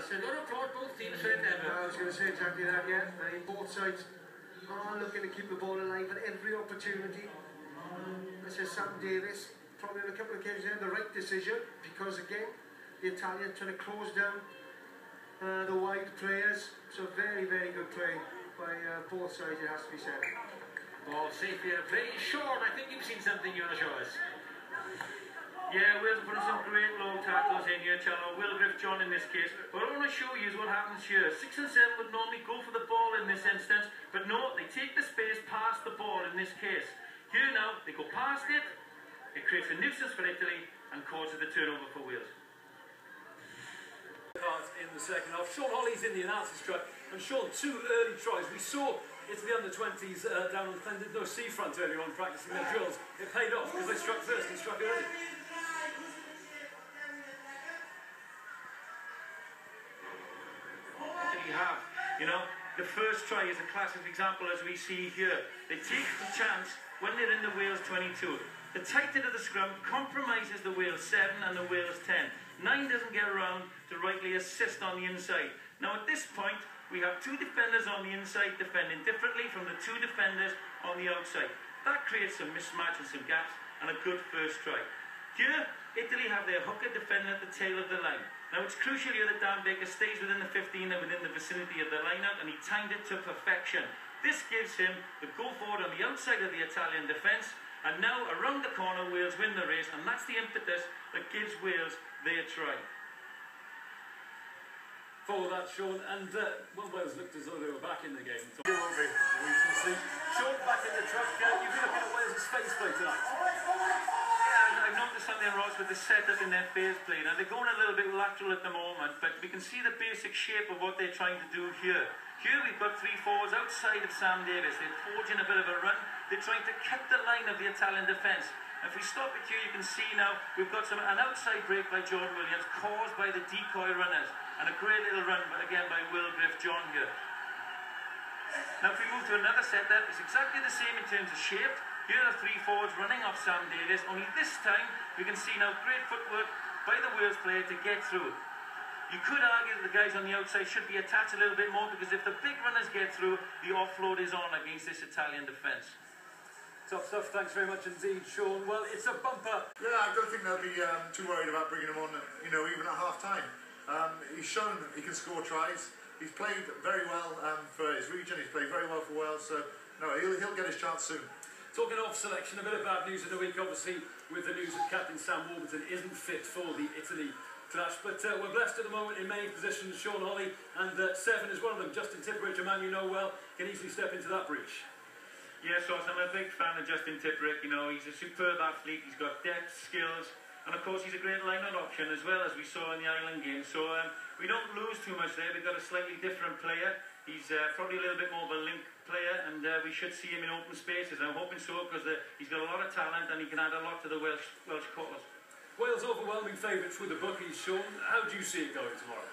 So don't applaud both teams for it ever. I was going to say exactly that, yeah. Both sides are looking to keep the ball alive at every opportunity. This is Sam Davis, probably on a couple of occasions there, the right decision, because again, the Italian trying to close down the wide players. So very, very good play by both sides, it has to be said. Ball safe here to play. Sean, I think you've seen something you want to show us. Yeah, Wales putting some great low tackles in here, Channel. Will Griff John in this case. But what I want to show you is what happens here. 6 and 7 would normally go for the ball in this instance, but no, they take the space past the ball in this case. Here now, they go past it, it creates a nuisance for Italy and causes the turnover for Wales. In the second half, Sean Holley's in the analysis track, and Sean, 2 early tries. We saw Italy under-20s down on the no seafront earlier on practicing their drills. It paid off because they struck first and struck early. You know, the first try is a classic example as we see here. They take the chance when they're in the Wales 22. The tighter to the scrum compromises the Wales 7 and the Wales 10. 9 doesn't get around to rightly assist on the inside. Now at this point, we have 2 defenders on the inside defending differently from the 2 defenders on the outside. That creates some mismatch and some gaps and a good first try. Here, Italy have their hooker defending at the tail of the line. Now it's crucial here that Dan Baker stays within the 15 and within the vicinity of the line-out, and he timed it to perfection. This gives him the go forward on the outside of the Italian defence, and now around the corner Wales win the race, and that's the impetus that gives Wales their try. For that, Sean, and well, Wales looked as though they were back in the game. You won't be. We can see Sean back in the truck. You've been looking at Wales' face play tonight. Yeah, I've noticed something, Ross, with the setup in their phase play. Now they're going a little bit lateral at the moment, but we can see the basic shape of what they're trying to do here. Here we've got 3 forwards outside of Sam Davis. They're forging a bit of a run. They're trying to cut the line of the Italian defence. If we stop it here, you can see now we've got an outside break by Jordan Williams caused by the decoy runners, and a great little run again by Will Griff John here. Now if we move to another setup, it's exactly the same in terms of shape. Here are 3 forwards running off Sam Davis, only this time we can see now great footwork by the Wales player to get through. You could argue that the guys on the outside should be attached a little bit more, because if the big runners get through, the offload is on against this Italian defence. Top stuff, thanks very much indeed, Sean. Well, it's a bumper. Yeah, I don't think they'll be too worried about bringing him on, you know, even at half-time. He's shown he can score tries. He's played very well for his region. He's played very well for Wales, so no, he'll get his chance soon. Talking of selection, a bit of bad news in the week, obviously, with the news that Captain Sam Warburton isn't fit for the Italy clash. But we're blessed at the moment in many positions. Sean Holley, and 7 is one of them. Justin Tipuric, a man you know well, can easily step into that breach. Yes, Ross, I'm a big fan of Justin Tipuric. You know, he's a superb athlete. He's got depth, skills, and of course he's a great line-out option as well, as we saw in the Ireland game. So we don't lose too much there. We've got a slightly different player. He's probably a little bit more of a link player, and we should see him in open spaces. I'm hoping so, because he's got a lot of talent and he can add a lot to the Welsh cause. Wales overwhelming favourites with the bookies, Sean. How do you see it going tomorrow?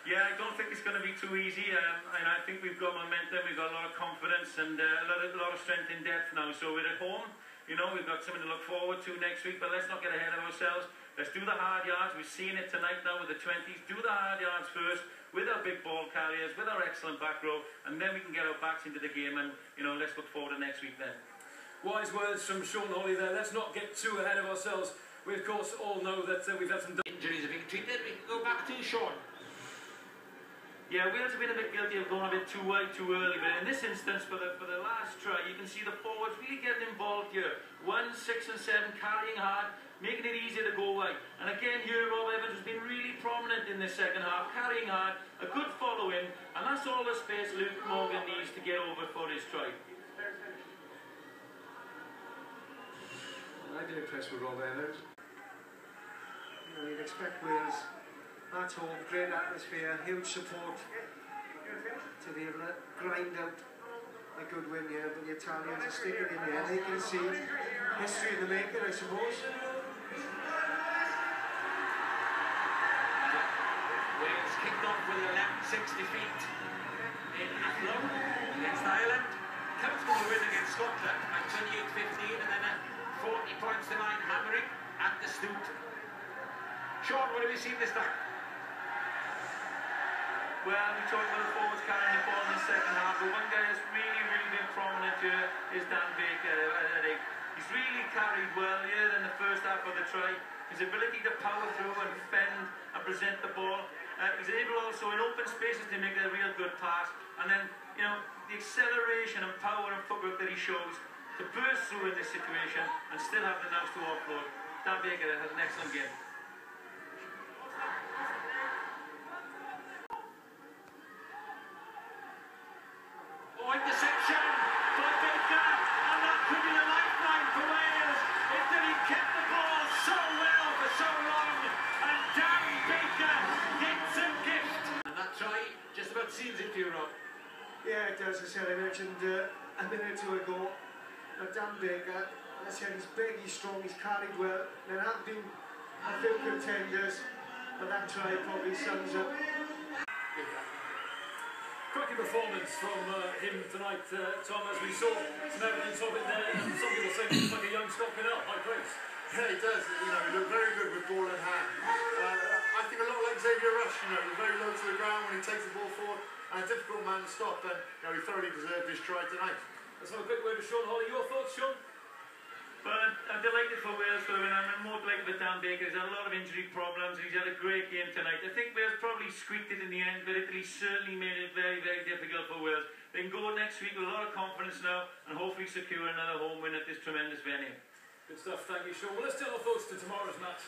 Yeah, I don't think it's going to be too easy, and I think we've got momentum, we've got a lot of confidence, and a lot of strength in depth now. So we're at home, you know, we've got something to look forward to next week, but let's not get ahead of ourselves. Let's do the hard yards. We've seen it tonight now with the 20s. Do the hard yards first with our big ball carriers, with our excellent back row, and then we can get our backs into the game, and, you know, let's look forward to next week then. Wise words from Sean Holley there. Let's not get too ahead of ourselves. We, of course, all know that we've had some Injuries are being treated. We can go back to Sean. Yeah, Wales have been a bit guilty of going a bit too wide too early, but in this instance, for the last try, you can see the forwards really getting involved here. 1, 6 and 7, carrying hard, making it easier to go wide. And again here, Rob Evans has been really prominent in this second half, carrying hard, a good follow-in, and that's all the space Luke Morgan needs to get over for his try. I've been impressed with Rob Evans. You know, you'd expect Wales at home, great atmosphere, huge support to be able to grind out a good win here, but the Italians are sticking in there. They can see history in the making, I suppose. Wales kicked off with a lap 60 feet in Athlone against Ireland. Comfortable win against Scotland at 28-15, and then a 40 points to 9 hammering at the Stoot. Sean, what have you seen this time? Well, we talked about the forwards carrying the ball in the second half. The one guy that's really been prominent here is Dan Baker. I think he's really carried well here in the first half of the try. His ability to power through and fend and present the ball. He's able also in open spaces to make a real good pass. And then, you know, the acceleration and power and footwork that he shows to burst through in this situation and still have the nous to offload. Dan Baker has an excellent game. Interception by Baker, and that could be the lifeline for Wales if he kept the ball so well for so long, and Dan Baker gets a gift. And that try just about seals it to you, Rob. Yeah, it does. As I said, I mentioned a minute or two ago, Dan Baker, as I said, he's big, he's strong, he's carried well. There have been a few contenders, but that try probably sums up. Cracking performance from him tonight, Tom, as we saw some evidence of it there. And some people say he's like a young stocking up. High praise. Yeah, he does. You know, he looked very good with ball in hand. I think a lot like Xavier Rush, you know, he's very low to the ground when he takes the ball forward, and a difficult man to stop, and you know, he thoroughly deserved his try tonight. Let's have a quick word to Sean Holley. Your thoughts, Sean? Well, I'm delighted for Wales for the win. I'm more delighted with Dan Baker. He's had a lot of injury problems and he's had a great game tonight. I think Wales probably squeaked it in the end, but Italy certainly made it very difficult for Wales. They can go next week with a lot of confidence now and hopefully secure another home win at this tremendous venue. Good stuff, thank you, Sean. Well, let's tell our thoughts to tomorrow's match.